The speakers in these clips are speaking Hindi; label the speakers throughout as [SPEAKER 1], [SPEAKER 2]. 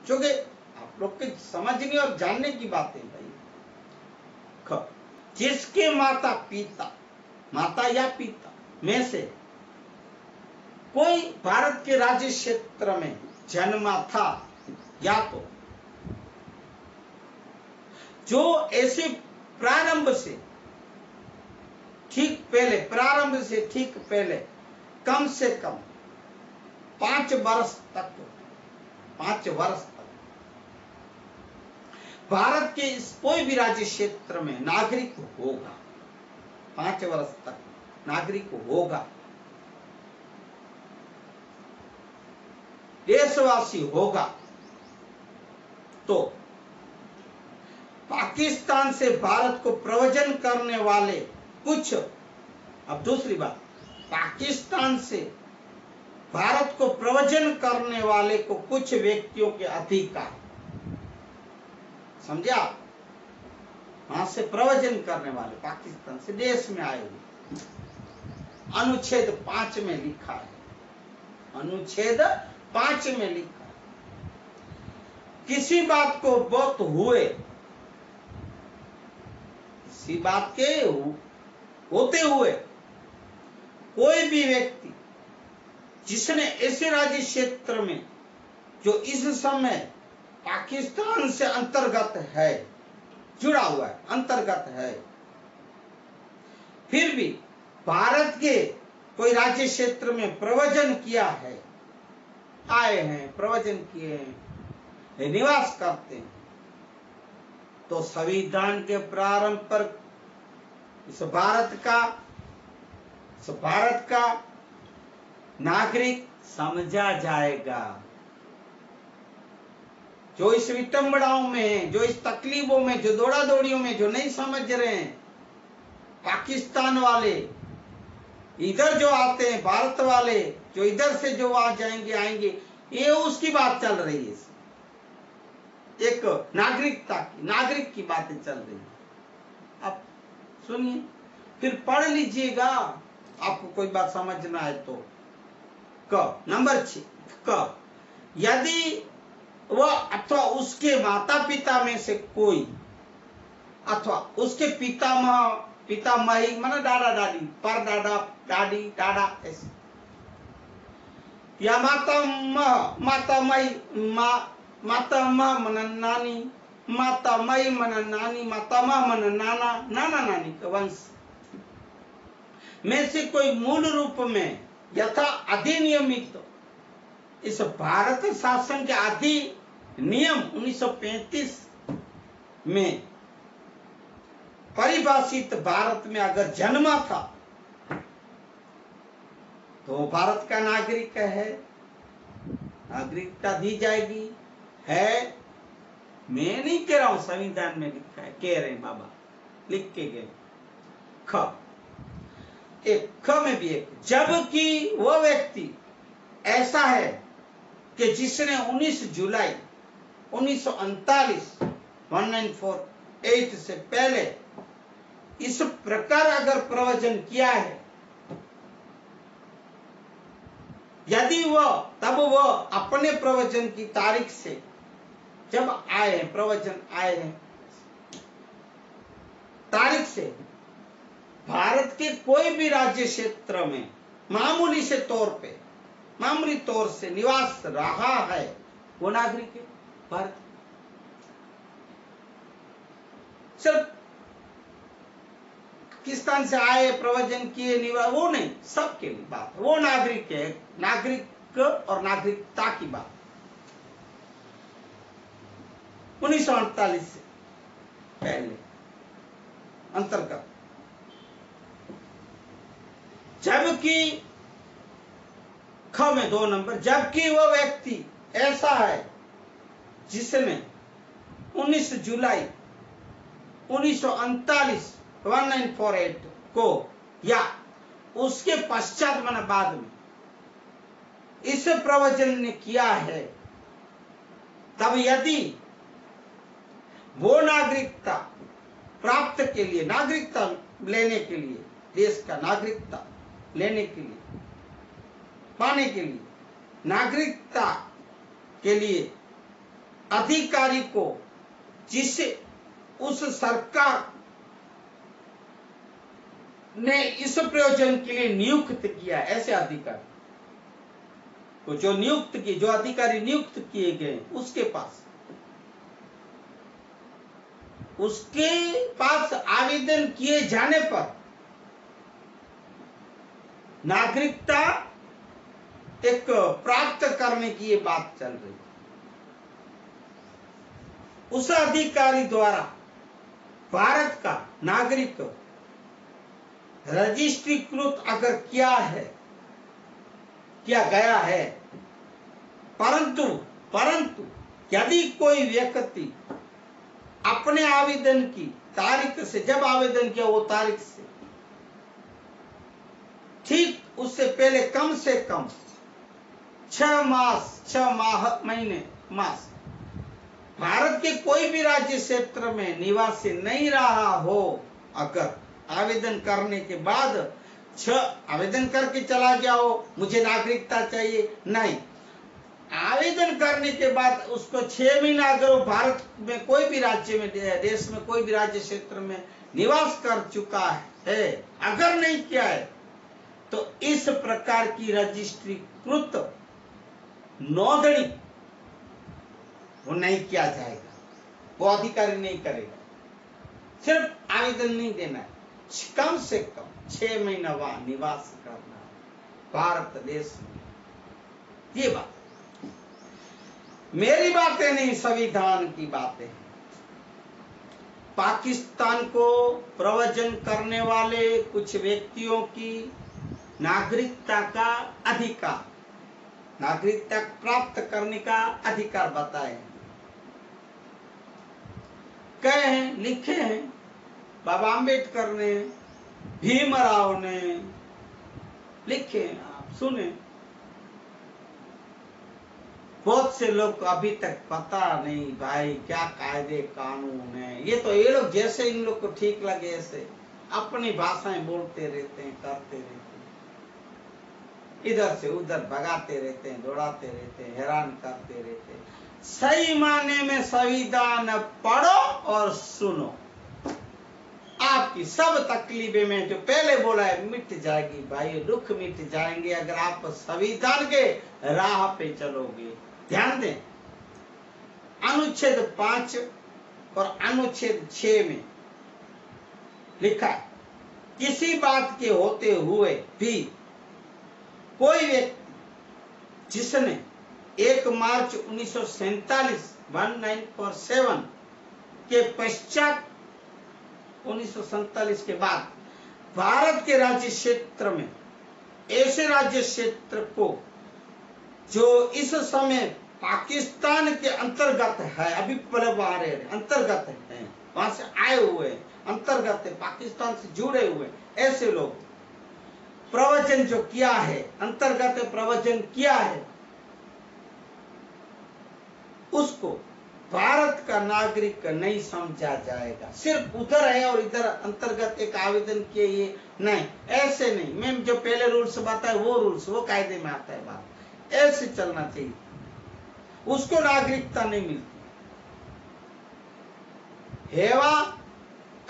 [SPEAKER 1] क्योंकि आप लोग के समझने और जानने की बात है भाई। जिसके माता पिता, माता या पिता में से कोई भारत के राज्य क्षेत्र में जन्मा था, या तो जो ऐसे प्रारंभ से ठीक पहले कम से कम 5 वर्ष तक भारत के इस कोई भी राज्य क्षेत्र में नागरिक होगा, 5 वर्ष तक नागरिक होगा, देशवासी होगा, तो पाकिस्तान से भारत को प्रव्रजन करने वाले कुछ, अब दूसरी बात, पाकिस्तान से भारत को प्रव्रजन करने वाले को कुछ व्यक्तियों के अधिकार, समझे आप, वहां से प्रव्रजन करने वाले पाकिस्तान से देश में आए हुए, अनुच्छेद 5 में लिखा है, अनुच्छेद 5 में लिखा है, किसी बात को बहुत हुए, किसी बात के होते हुए कोई भी व्यक्ति जिसने ऐसे राज्य क्षेत्र में जो इस समय पाकिस्तान से अंतर्गत है, जुड़ा हुआ है, अंतर्गत है, फिर भी भारत के कोई राज्य क्षेत्र में प्रव्रजन किया है, आए हैं, प्रव्रजन किए हैं, निवास करते हैं, तो संविधान के प्रारंभ पर इस भारत का नागरिक समझा जाएगा। जो इस विटंबनाओं में, जो इस तकलीफों में, जो दौड़ा दौड़ियों में जो नहीं समझ रहे हैं, पाकिस्तान वाले इधर जो आते हैं, भारत वाले जो इधर से जो वहां जाएंगे आएंगे, ये उसकी बात चल रही है, एक नागरिक की बातें चल रही है। अब सुनिए, फिर पढ़ लीजिएगा, आपको कोई बात समझना है तो। नंबर 6, यदि वह अथवा उसके माता पिता में से कोई, अथवा उसके पितामही माना दादा दादी, परदादा दादी दादा ऐसे, या मातामह मन नानी, मातामही मन नानी, मातामह मन नाना, नाना नानी का वंश में से कोई मूल रूप में यथा अधिनियमित इस भारत शासन के अधिनियम 1935 में परिभाषित भारत में अगर जन्मा था, तो भारत का नागरिक है, नागरिकता दी जाएगी, है। मैं नहीं कह रहा हूं, संविधान में लिखा है, कह रहे हैं बाबा, लिख के गए। ख में भी एक, जबकि वह व्यक्ति ऐसा है कि जिसने 19 जुलाई 1939 1948 से पहले इस प्रकार अगर प्रव्रजन किया है, यदि तब वह अपने प्रव्रजन की तारीख से जब आए हैं, प्रव्रजन आए हैं तारीख से भारत के कोई भी राज्य क्षेत्र में मामूली तौर से निवास रहा है, वो नागरिक है भारत। सिर्फ पाकिस्तान से आए, प्रव्रजन किए, निवास, वो नहीं, सबके लिए बात, वो नागरिक है, नागरिक और नागरिकता की बात। 1948 से पहले अंतर्गत, जबकि ख में 2 नंबर, जबकि वह व्यक्ति ऐसा है जिसने 19 जुलाई 1939 1948 को या उसके पश्चात माना बाद में इस प्रव्रजन ने किया है, तब यदि वो नागरिकता प्राप्त के लिए, नागरिकता लेने के लिए, देश का नागरिकता लेने के लिए, पाने के लिए, नागरिकता के लिए अधिकारी को जिसे उस सरकार ने इस प्रयोजन के लिए नियुक्त किया, ऐसे अधिकारी को जो अधिकारी नियुक्त किए गए उसके पास आवेदन किए जाने पर नागरिकता एक प्राप्त करने की ये बात चल रही है। उस अधिकारी द्वारा भारत का नागरिक रजिस्ट्रीकृत अगर किया गया है, परंतु यदि कोई व्यक्ति अपने आवेदन की तारीख से, जब आवेदन किया वो तारीख से ठीक उससे पहले कम से कम 6 महीने भारत के कोई भी राज्य क्षेत्र में निवासी नहीं रहा हो, अगर आवेदन करने के बाद आवेदन करके चला गया हो, मुझे नागरिकता चाहिए, नहीं, आवेदन करने के बाद उसको 6 महीना अगर वो भारत में कोई भी राज्य में, देश में कोई भी राज्य क्षेत्र में निवास कर चुका है, अगर नहीं किया है तो इस प्रकार की रजिस्ट्रीकृत नोंदणी वो नहीं किया जाएगा, वो अधिकारी नहीं करेगा। सिर्फ आवेदन नहीं देना है, कम से कम 6 महीना वहां निवास करना भारत देश में। ये बात मेरी बातें नहीं, संविधान की बातें। पाकिस्तान को प्रवचन करने वाले कुछ व्यक्तियों की नागरिकता का अधिकार, नागरिकता प्राप्त करने का अधिकार बताए, कहे हैं, लिखे हैं बाबा आम्बेडकर ने, भीमराव ने लिखे हैं, आप सुने। बहुत से लोग को अभी तक पता नहीं भाई क्या कायदे कानून है। ये तो ये लोग जैसे इन लोग को ठीक लगे ऐसे अपनी भाषाएं बोलते रहते हैं, करते रहते हैं, इधर से उधर भगाते रहते हैं, दौड़ाते रहते हैं, हैरान करते रहते हैं। सही माने में संविधान पढ़ो और सुनो, आपकी सब तकलीफें में जो पहले बोला है मिट जाएगी भाई, दुख मिट जाएंगे अगर आप संविधान के राह पे चलोगे। ध्यान दें, अनुच्छेद 5 और अनुच्छेद 6 में लिखा है, किसी बात के होते हुए भी कोई व्यक्ति जिसने 1 मार्च 1947 1947 के पश्चात 1947 के बाद भारत के राज्य क्षेत्र में ऐसे राज्य क्षेत्र को जो इस समय पाकिस्तान के अंतर्गत है, अभी पहले बाहर है, अंतर्गत है, वहां से आए हुए अंतर्गत है, पाकिस्तान से जुड़े हुए ऐसे लोग प्रवचन जो किया है, अंतर्गत प्रवचन किया है, उसको भारत का नागरिक नहीं समझा जाएगा। सिर्फ उधर है और इधर अंतर्गत एक आवेदन किए, ये नहीं, ऐसे नहीं। मैं जो पहले रूल्स बताए वो रूल्स, वो कायदे में आता है, बात ऐसे चलना चाहिए, उसको नागरिकता नहीं मिलती। हेवा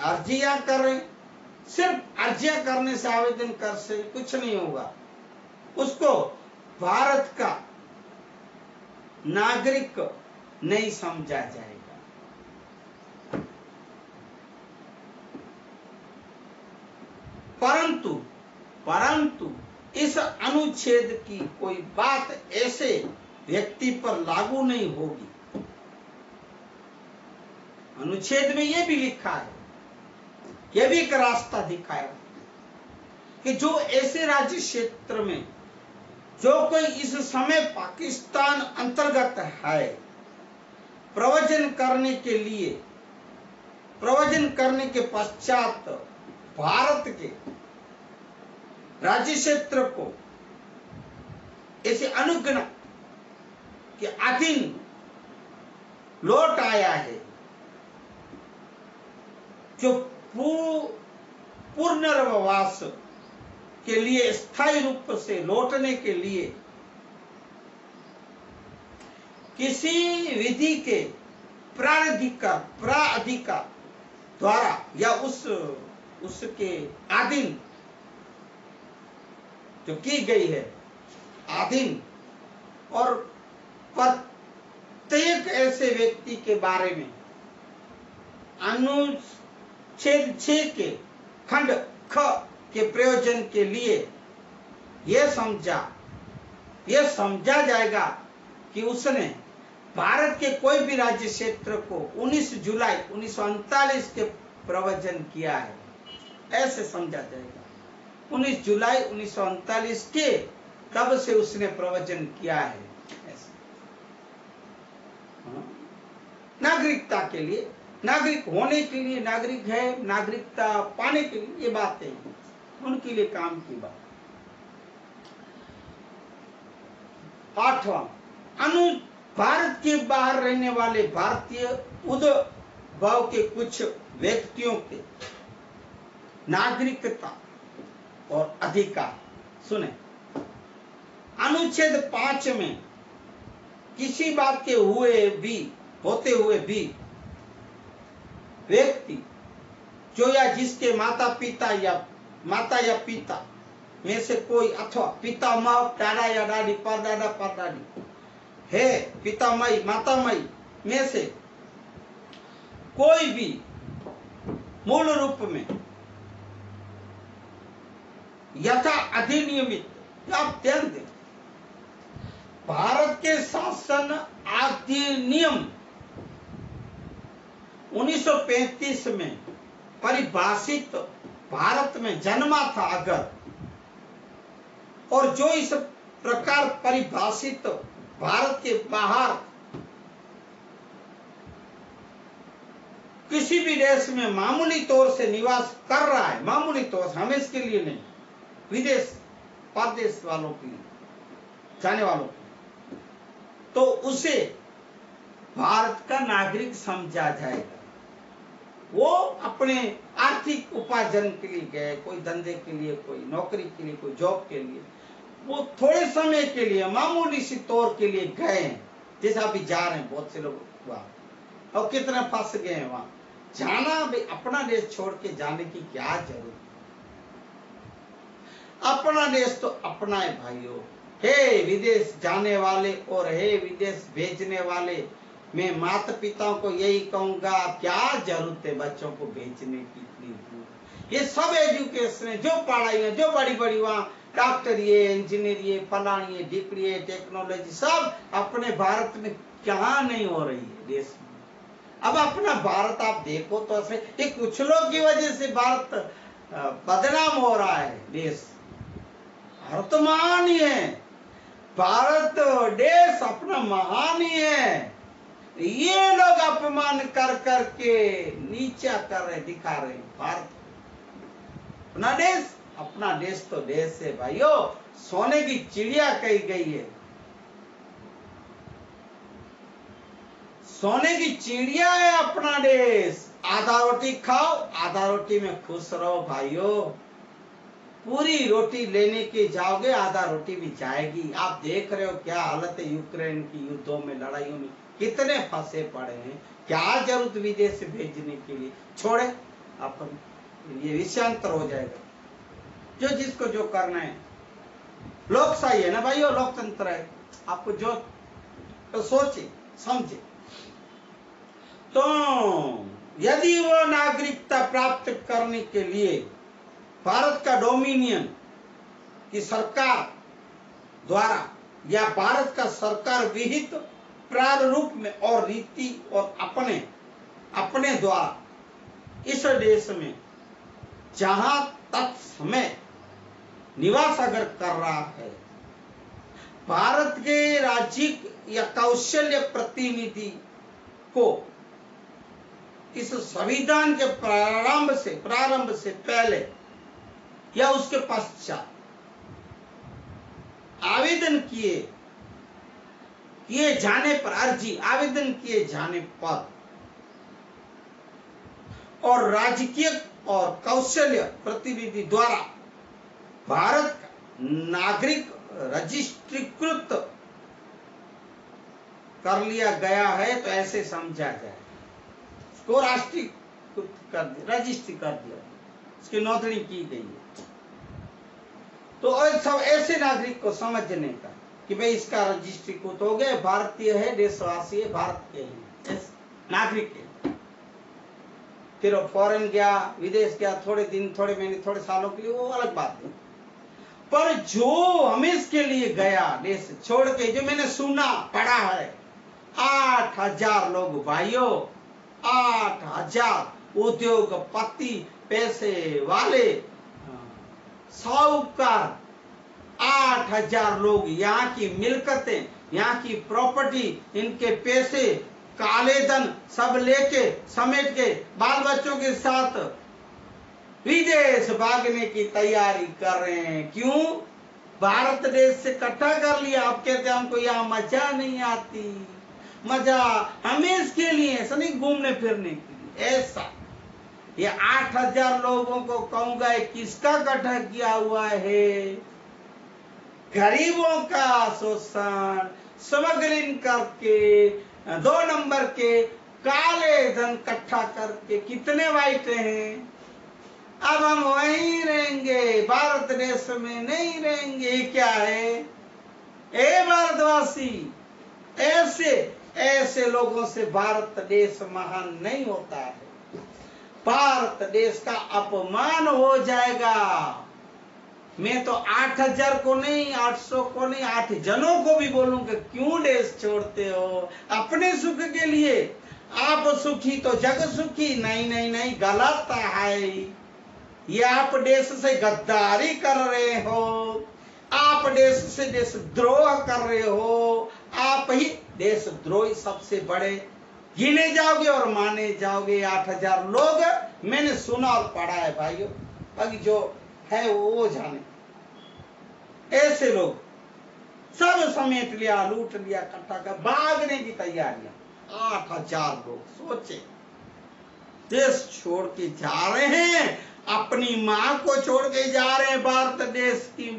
[SPEAKER 1] अर्जियां कर रहे, सिर्फ अर्जियां करने से, आवेदन कर से कुछ नहीं होगा, उसको भारत का नागरिक नहीं समझा जाएगा। परंतु इस अनुच्छेद की कोई बात ऐसे व्यक्ति पर लागू नहीं होगी। अनुच्छेद में यह भी लिखा है, यह भी एक रास्ता दिखाया कि जो ऐसे राज्य क्षेत्र में जो कोई इस समय पाकिस्तान अंतर्गत है, प्रवचन करने के पश्चात भारत के राज्य क्षेत्र को ऐसे अनुज्ञा के अधीन लौट आया है, जो पुनर्वास के लिए, स्थायी रूप से लौटने के लिए किसी विधि के प्राधिकार द्वारा या उसके अधीन जो की गई है, अधीन, और प्रत्येक ऐसे व्यक्ति के बारे में अनुच्छेद 6 के खंड ख के प्रयोजन के लिए यह समझा जाएगा कि उसने भारत के कोई भी राज्य क्षेत्र को 19 जुलाई 1939 के प्रवचन किया है, ऐसे समझा जाएगा। 19 जुलाई 1939 के तब से उसने प्रवचन किया है, ऐसे। नागरिकता के लिए, नागरिक होने के लिए, नागरिक है, नागरिकता पाने के लिए, ये बातें उनके लिए काम की बात। 8वां, भारत के बाहर रहने वाले भारतीय उद्भव के कुछ व्यक्तियों के नागरिकता और अधिकार। सुने, अनुच्छेद 5 में किसी बात के होते हुए भी व्यक्ति जो या जिसके माता या पिता में से कोई अथवा पितामह, दादा या दादी, परदादा परदादी है, पितामही मातामही में से कोई भी मूल रूप में यथा अधिनियमित, आप ध्यान दें, भारत के शासन अधिनियम 1935 में परिभाषित भारत में जन्मा था अगर, और जो इस प्रकार परिभाषित भारत के बाहर किसी भी देश में मामूली तौर से निवास कर रहा है, मामूली तौर से, हमें इसके लिए नहीं, विदेश परदेश वालों के लिए, जाने वालों के लिए, तो उसे भारत का नागरिक समझा जाएगा। वो अपने आर्थिक उपार्जन के लिए गए, कोई धंधे के लिए, कोई नौकरी के लिए, कोई जॉब के लिए, वो थोड़े समय के लिए, मामूली सी तौर के लिए गए हैं, जैसा अभी जा रहे हैं बहुत से लोग वहां, और कितने फंस गए हैं वहां। जाना भी, अपना देश छोड़ के जाने की क्या जरूरत, अपना देश तो अपना है भाइयों। हे विदेश जाने वाले और हे विदेश भेजने वाले, मैं माता पिताओं को यही कहूंगा, क्या जरूरत है बच्चों को भेजने की इतनी दूर। ये सब एजुकेशन है, जो पढ़ाई है, जो बड़ी बड़ी वहां डॉक्टर ये, इंजीनियर ये, फलानी ये, डिग्री ये, टेक्नोलॉजी, सब अपने भारत में कहाँ नहीं हो रही है देश में। अब अपना भारत आप देखो तो ऐसे, ये कुछ लोग की वजह से भारत बदनाम हो रहा है। देश भारत महान ही है, भारत देश अपना महान ही है, ये लोग अपमान कर करके नीचा कर रहे, दिखा रहे। भारत अपना देश तो देश है भाइयों, सोने की चिड़िया कही गई है, सोने की चिड़िया है अपना देश। आधा रोटी खाओ, आधा रोटी में खुश रहो भाइयों। पूरी रोटी लेने के जाओगे, आधा रोटी भी जाएगी। आप देख रहे हो क्या हालत है यूक्रेन की युद्धों में, लड़ाइयों में कितने फंसे पड़े हैं। क्या जरूरत विदेश भेजने के लिए, छोड़े अपन, ये विषयांतर हो जाएगा। जो जिसको जो करना है, लोकशाही है ना भाइयों, लोकतंत्र है, आपको जो तो सोचे समझे। तो यदि वो नागरिकता प्राप्त करने के लिए भारत का डोमिनियन की सरकार द्वारा या भारत का सरकार विहित प्रारूप में और रीति और अपने द्वारा इस देश में जहां तत्समय निवास अगर कर रहा है, भारत के राज्यिक या कौशल्य प्रतिनिधि को इस संविधान के प्रारंभ से पहले या उसके पश्चात आवेदन किए जाने पर, अर्जी आवेदन किए जाने पर और राजकीय और कौशल्य प्रतिनिधि द्वारा भारत का नागरिक रजिस्ट्रीकृत कर लिया गया है तो ऐसे समझा जाए, उसको राष्ट्रीय कर दिया, रजिस्ट्री कर दिया, उसकी नोंदणी की गई है। तो सब ऐसे नागरिक को समझने का कि भाई इसका रजिस्ट्रीकृत हो गया, भारतीय है, देशवासी है, भारत के हैं, नागरिक है। फिर वो फॉरेन गया, विदेश गया, थोड़े दिन, थोड़े महीने, थोड़े सालों के लिए, वो अलग बात है। पर जो हमेश के लिए गया देश छोड़ के, जो मैंने सुना पढ़ा है, 8,000 लोग भाइयों, 8,000 उद्योगपति, पैसे वाले, साहूकार, 8,000 लोग, यहाँ की मिलकतें, यहाँ की प्रॉपर्टी, इनके पैसे, काले धन सब लेके समेट के बाल बच्चों के साथ विदेश भागने की तैयारी कर रहे हैं। क्यों? भारत देश से इकट्ठा कर लिया। अब कहते हमको यहाँ मजा नहीं आती, मजा हमेश के लिए, ऐसा नहीं घूमने फिरने के लिए। ऐसा ये 8,000 लोगों को कहूंगा किसका इकट्ठा किया हुआ है? गरीबों का शोषण, स्मगलिंग करके, 2 नंबर के काले धन इकट्ठा करके कितने बांटे हैं। अब हम वहीं रहेंगे, भारत देश में नहीं रहेंगे। ये क्या है? ए भारतवासी, ऐसे ऐसे लोगों से भारत देश महान नहीं होता है। भारत देश का अपमान हो जाएगा। मैं तो 8,000 को नहीं, 800 को नहीं, 8 जनों को भी बोलूंगा, क्यों देश छोड़ते हो? अपने सुख के लिए। आप सुखी तो जग सुखी। नहीं नहीं नहीं, गलत है। ये आप देश से गद्दारी कर रहे हो, आप देश से देशद्रोह कर रहे हो, आप ही देशद्रोही सबसे बड़े गिने जाओगे और माने जाओगे। 8,000 लोग मैंने सुना और पढ़ा है भाइयों, बाकी जो है वो जाने। ऐसे लोग सब समेट लिया, लूट लिया, इकट्ठा कर भागने की तैयारियां। 8,000 लोग, सोचे देश छोड़ के जा रहे हैं, अपनी माँ को छोड़ के जा रहे हैं, भारत देश की,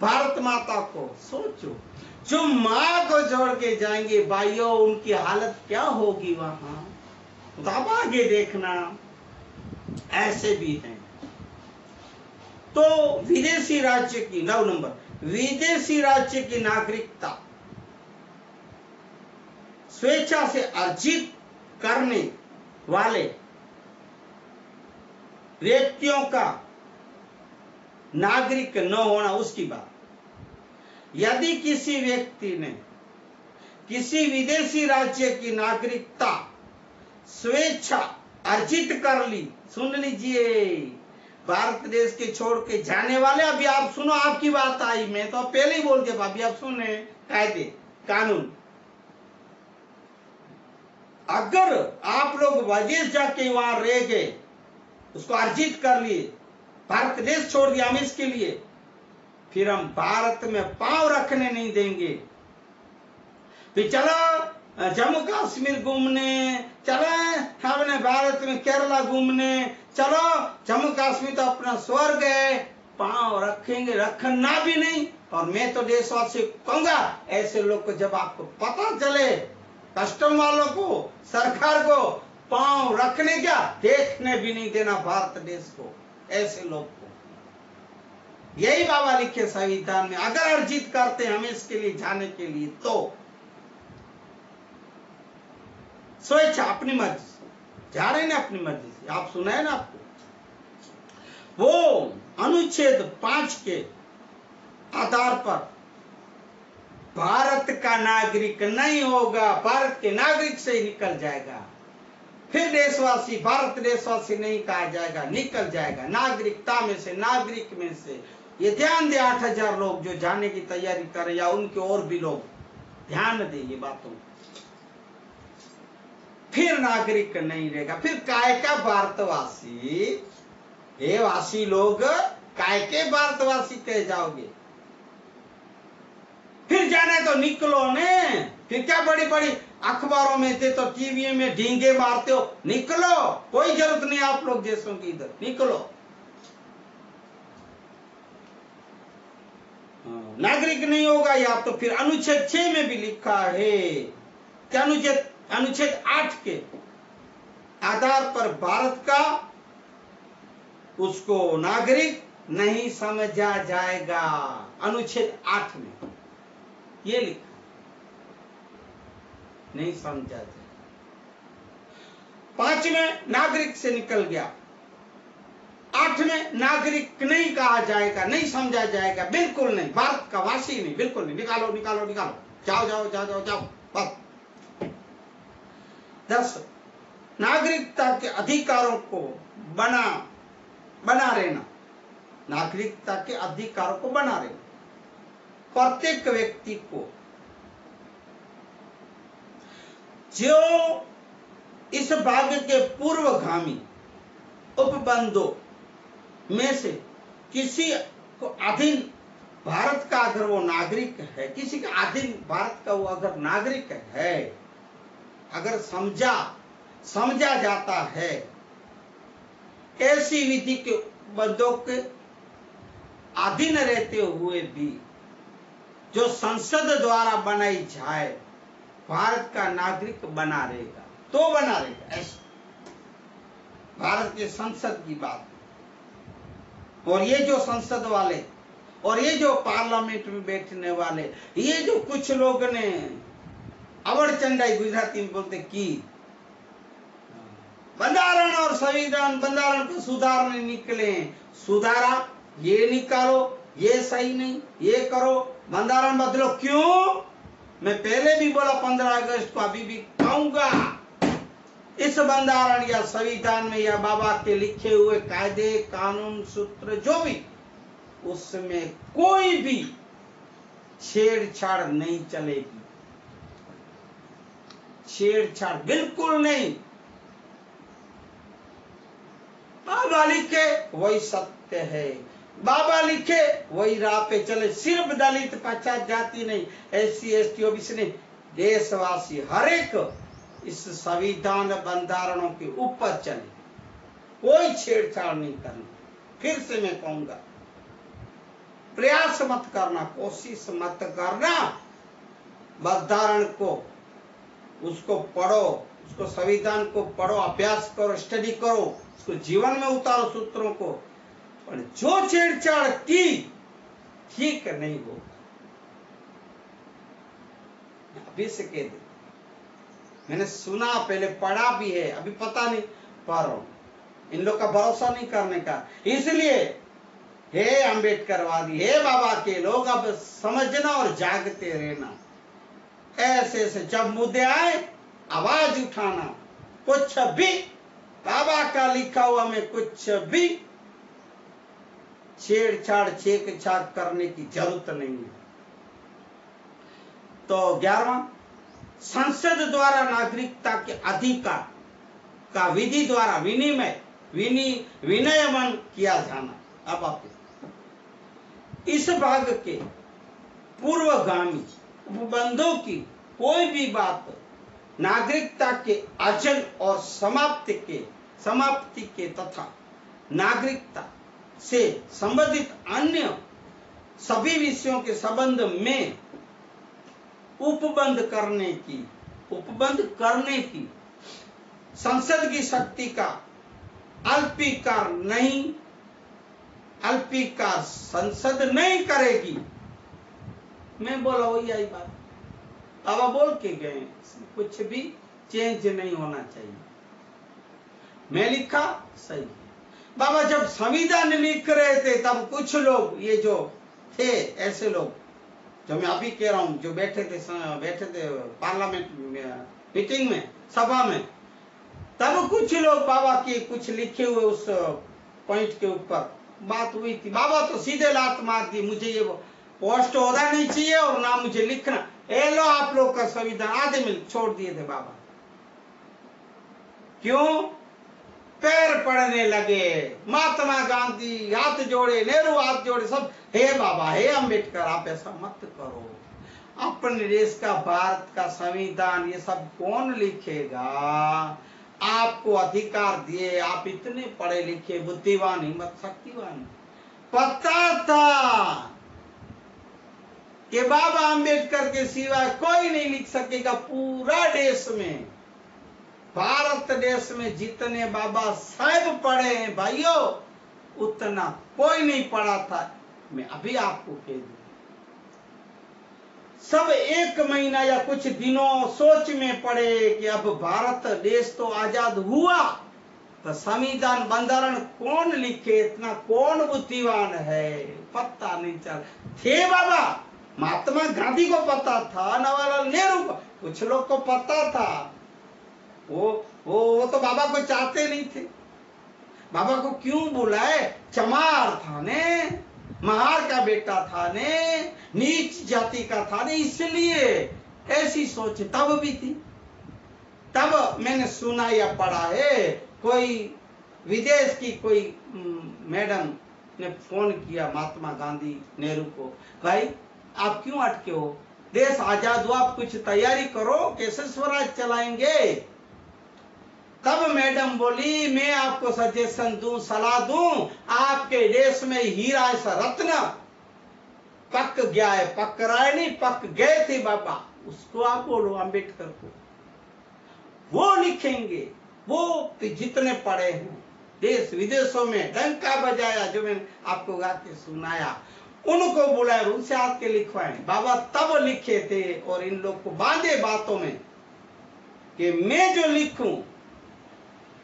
[SPEAKER 1] भारत माता को। सोचो, जो माँ को छोड़ के जाएंगे भाइयों, उनकी हालत क्या होगी वहां। तब आगे देखना, ऐसे भी हैं। तो विदेशी राज्य की 9 नंबर, विदेशी राज्य की नागरिकता स्वेच्छा से अर्जित करने वाले व्यक्तियों का नागरिक न होना उसकी बात। यदि किसी व्यक्ति ने किसी विदेशी राज्य की नागरिकता स्वेच्छा अर्जित कर ली, सुन लीजिए, भारत देश के छोड़ के जाने वाले, अभी आप सुनो, आपकी बात आई, मैं तो पहले ही बोल के, अभी आप सुने कायदे कानून। अगर आप लोग विदेश जाके वहां रह गए, उसको अर्जित कर लिए, भारत देश छोड़ दिया हम इसके लिए, फिर हम भारत में पांव रखने नहीं देंगे। फिर चलो जम्मू कश्मीर घूमने, चलो हमने भारत में केरला घूमने, चलो जम्मू कश्मीर तो अपना स्वर्ग है, पांव रखेंगे, रखना भी नहीं। और मैं तो देशवासी कहूंगा, ऐसे लोग को जब आपको पता चले, कस्टम वालों को, सरकार को, पांव रखने क्या, देखने भी नहीं देना भारत देश को, ऐसे लोग को। यही बाबा लिखे संविधान में, अगर अर्जित करते हम इसके लिए जाने के लिए, तो स्वेच्छा अपनी मर्जी से जा रहे ना, अपनी मर्जी से। आप सुना है ना आपको, वो अनुच्छेद 5 के आधार पर भारत का नागरिक नहीं होगा, भारत के नागरिक से ही निकल जाएगा। फिर देशवासी, भारत देशवासी नहीं कहा जाएगा, निकल जाएगा नागरिकता में से, नागरिक में से। ये ध्यान दे, 8,000 लोग जो जाने की तैयारी करें, या उनके और भी लोग, ध्यान दें ये बातों। फिर नागरिक नहीं रहेगा, फिर काय का भारतवासी, ये वासी लोग काय के भारतवासी कह जाओगे। फिर जाना है तो निकलो ने, फिर क्या बड़ी बड़ी अखबारों में थे तो टीवी में ढींगे मारते हो, निकलो, कोई जरूरत नहीं आप लोग देशों की, इधर निकलो। नागरिक नहीं होगा, या तो फिर अनुच्छेद 6 में भी लिखा है, कि अनुच्छेद 8 के आधार पर भारत का उसको नागरिक नहीं समझा जाएगा। अनुच्छेद 8 में ये लिखा, नहीं समझा जाएगा। 5 में नागरिक से निकल गया, 8 में नागरिक नहीं कहा जाएगा, नहीं समझा जाएगा, बिल्कुल नहीं, भारत का वासी नहीं, बिल्कुल नहीं, निकालो निकालो निकालो, जाओ जाओ जाओ जाओ जाओ बस। 10 नागरिकता के अधिकारों को बना रहना, नागरिकता के अधिकारों को बना रहना, प्रत्येक व्यक्ति को जो इस भाग के पूर्वगामी उपबंधों में से किसी को अधीन भारत का अगर वो नागरिक है, किसी का अधीन भारत का वो अगर नागरिक है, अगर समझा जाता है, ऐसी विधि के बंधों के अधीन रहते हुए भी जो संसद द्वारा बनाई जाए, भारत का नागरिक बना रहेगा, तो बना रहेगा। ऐसा भारत के संसद की बात। और ये जो संसद वाले और ये जो पार्लियामेंट में बैठने वाले, ये जो कुछ लोग ने अवड़ चंडाई गुजराती में बोलते की बंधारण और संविधान, बंधारण को सुधारने निकले, सुधारा, ये निकालो, ये सही नहीं, ये करो, बंधारण बदलो। क्यों? मैं पहले भी बोला 15 अगस्त को, अभी भी कहूंगा, इस बंधारण या संविधान में या बाबा के लिखे हुए कायदे कानून सूत्र जो भी, उसमें कोई भी छेड़छाड़ नहीं चलेगी, छेड़छाड़ बिल्कुल नहीं। बाबा लिखे वही सत्य है, बाबा लिखे वही राह पे चले। सिर्फ दलित पछात जाति नहीं, SC ST OBC नहीं, देशवासी हर एक इस संविधान बंधारणों के ऊपर चले, कोई छेड़छाड़ नहीं करना। फिर से मैं कहूंगा, प्रयास मत करना, कोशिश मत करना, बंधारण को उसको पढ़ो, उसको संविधान को पढ़ो, अभ्यास करो, स्टडी करो, उसको जीवन में उतारो सूत्रों को। और जो छेड़छाड़ की ठीक नहीं होगा, अभी से कह दे, मैंने सुना, पहले पढ़ा भी है, अभी पता नहीं पढ़ रहा हूं। इन लोग का भरोसा नहीं करने का, इसलिए हे अंबेडकरवादी, हे बाबा के लोग, अब समझना और जागते रहना। ऐसे ऐसे जब मुद्दे आए, आवाज उठाना, कुछ भी बाबा का लिखा हुआ में कुछ भी छेड़छाड़ छेकछाड़ करने की जरूरत नहीं है। तो 11वां, संसद द्वारा नागरिकता के अधिकार का विधि द्वारा विनियमन किया जाना। अब आप इस भाग के पूर्वगामी उपबंधों की कोई भी बात नागरिकता के अर्जन और समाप्ति के तथा नागरिकता से संबंधित अन्य सभी विषयों के संबंध में उपबंध करने की संसद की शक्ति का अल्पीकार संसद नहीं करेगी। मैं बोला वही आई बात, बाबा बोल के गए, कुछ भी चेंज नहीं होना चाहिए। मैं लिखा सही। बाबा जब संविधान लिख रहे थे तब कुछ लोग, ये जो थे ऐसे लोग जो मैं अभी कह रहा हूं, जो बैठे थे पार्लियामेंट मीटिंग में, सभा में, तब कुछ लोग बाबा के कुछ लिखे हुए उस पॉइंट के ऊपर बात हुई थी। बाबा तो सीधे लात मार दी, मुझे ये पोस्ट होना नहीं चाहिए और ना मुझे लिखना, ए लो आप लोग का संविधान, आधे में छोड़ दिए थे बाबा। क्यों? पैर पड़ने लगे, महात्मा गांधी हाथ जोड़े, नेहरू हाथ जोड़े, सब हे बाबा, हे अंबेडकर, आप ऐसा मत करो। अपने देश का, भारत का संविधान ये सब कौन लिखेगा? आपको अधिकार दिए, आप इतने पढ़े लिखे, बुद्धिवान, हिम्मत, शक्तिवान, पता था कि बाबा अंबेडकर के सिवा कोई नहीं लिख सकेगा। पूरा देश में, भारत देश में जितने बाबा साहेब पढ़े हैं भाइयों, उतना कोई नहीं पढ़ा था। मैं अभी आपको कह दूं, सब 1 महीना या कुछ दिनों सोच में पड़े कि अब भारत देश तो आजाद हुआ, तो संविधान बंधारण कौन लिखे, इतना कौन बुद्धिमान है, पता नहीं चल। थे बाबा, महात्मा गांधी को पता था, नवालाल नेहरू को, कुछ लोग को पता था। वो तो बाबा को चाहते नहीं थे। बाबा को क्यों बुलाए? चमार था ने, महार का बेटा था ने, नीच जाति का था ने, इसलिए ऐसी सोच तब भी थी। तब मैंने सुना या पढ़ा है, कोई विदेश की कोई मैडम ने फोन किया महात्मा गांधी नेहरू को, भाई आप क्यों अटके हो, देश आजाद हुआ, आप कुछ तैयारी करो, कैसे स्वराज चलाएंगे। तब मैडम बोली, मैं आपको सजेशन दूं, सलाह दूं, आपके देश में हीरा ऐसा रत्न पक गया है, पक रहा है नहीं, पक गए थे बाबा, उसको आप बोलो अंबेडकर को, वो लिखेंगे। वो जितने पढ़े हैं देश विदेशों में, डंका बजाया, जो मैंने आपको गा के सुनाया, उनको बुलाए, उनसे हाथ के लिखवाए। बाबा तब लिखे थे, और इन लोग को बांधे बातों में कि मैं जो लिखूं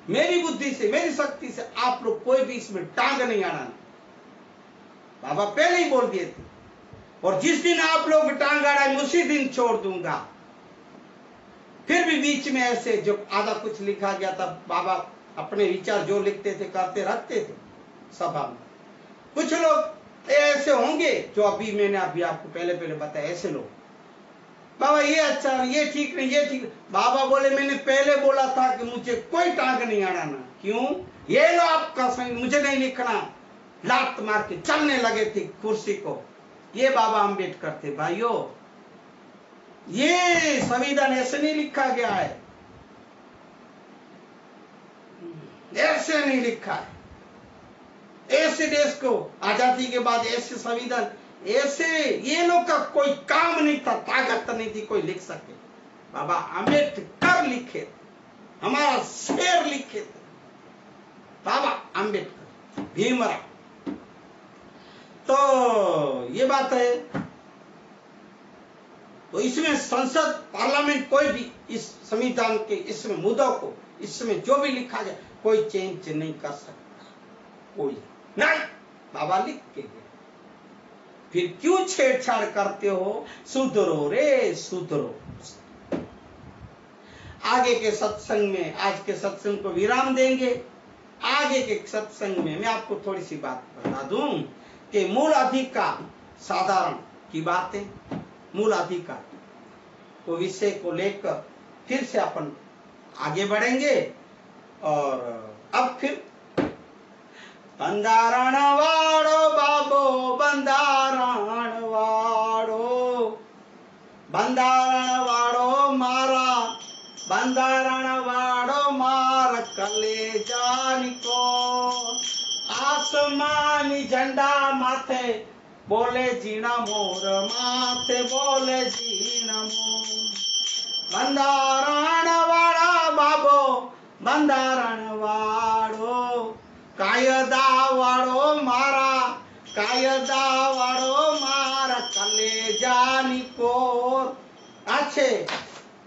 [SPEAKER 1] मेरी बुद्धि से, मेरी शक्ति से, आप लोग कोई भी इसमें टांग नहीं अड़ाना। बाबा पहले ही बोल दिए थे, और जिस दिन आप लोग टांग अड़ाए उसी दिन छोड़ दूंगा। फिर भी बीच में ऐसे जो आधा कुछ लिखा गया था, बाबा अपने विचार जो लिखते थे करते रखते थे सभा में। कुछ लोग ऐसे होंगे जो अभी मैंने अभी आपको पहले बताया, ऐसे लोग, बाबा ये अच्छा नहीं, ये ठीक नहीं, ये ठीक। बाबा बोले, मैंने पहले बोला था कि मुझे कोई टांग नहीं अड़ाना। क्यों? ये लो आपका, मुझे नहीं लिखना, लात मार के चलने लगे थे कुर्सी को। ये बाबा अंबेडकर थे भाइयों। ये संविधान ऐसे नहीं लिखा गया है, ऐसे नहीं लिखा है। ऐसे देश को आजादी के बाद ऐसे संविधान, ऐसे ये लोग का कोई काम नहीं था, ताकत नहीं थी कोई लिख सके। बाबा अंबेडकर लिखे थे, हमारा शेर लिखे थे बाबा अंबेडकर, भीमराव। तो ये बात है। तो इसमें संसद, पार्लियामेंट, कोई भी इस संविधान के इसमें मुद्दों को, इसमें जो भी लिखा जाए, कोई चेंज नहीं कर सकता, कोई नहीं। बाबा लिख के गए, फिर क्यों छेड़छाड़ करते हो? सुधरो रे सुधरो। आगे के सत्संग में, आज के सत्संग को विराम देंगे। आगे के सत्संग में मैं आपको थोड़ी सी बात बता दूं कि मूल अधिकार साधारण की बातें, मूल अधिकार को विषय को लेकर फिर से अपन आगे बढ़ेंगे। और अब फिर बंधारण वाड़ो बाबो, बंधारण वाड़ो, बंधारण वाड़ो मारा, बंधारण वाड़ो मार कलेजा निको, आसमानी झंडा माथे बोले जीना मोर, माथे बोले जीना मोर। बंधारण वाड़ा बाबो, बंधारण वाड़ो, कायदा वाड़ो मारा, कायदा वाड़ो मारा कलेजा निकोर, अच्छे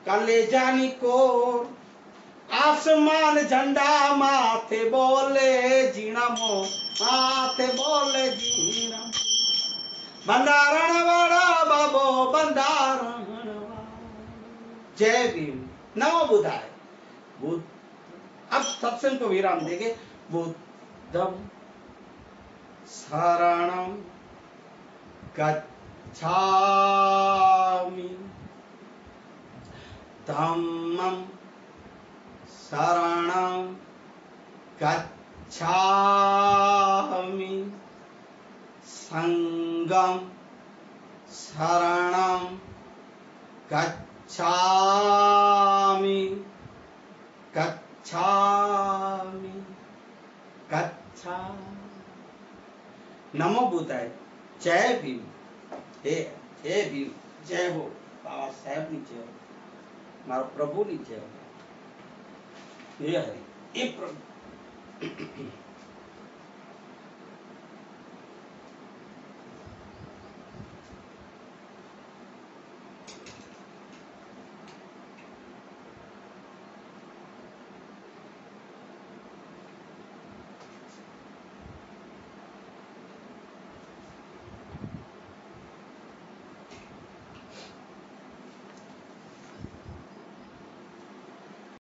[SPEAKER 1] कलेजा निकोर, आसमान झंडा माथे बोले जीना मोर, माथे बोले जीना मोर। बंधारण वाड़ा बाबो, बंधारण वाड़ा। जय भीम, नमो बुद्धाय। बुद्ध, अब सत्संग को विराम देंगे। बुद्धं शरणं गच्छामि, धम्मं शरणं गच्छामि, संघं शरणं गच्छामि, गच्छामि, गच्छामि। नमो बुद्धाय। जय भीम। हे हे भी जय हो बाबा साहेब ની જય હો મારો પ્રભુ ની જય હો हे हरि हे प्रभु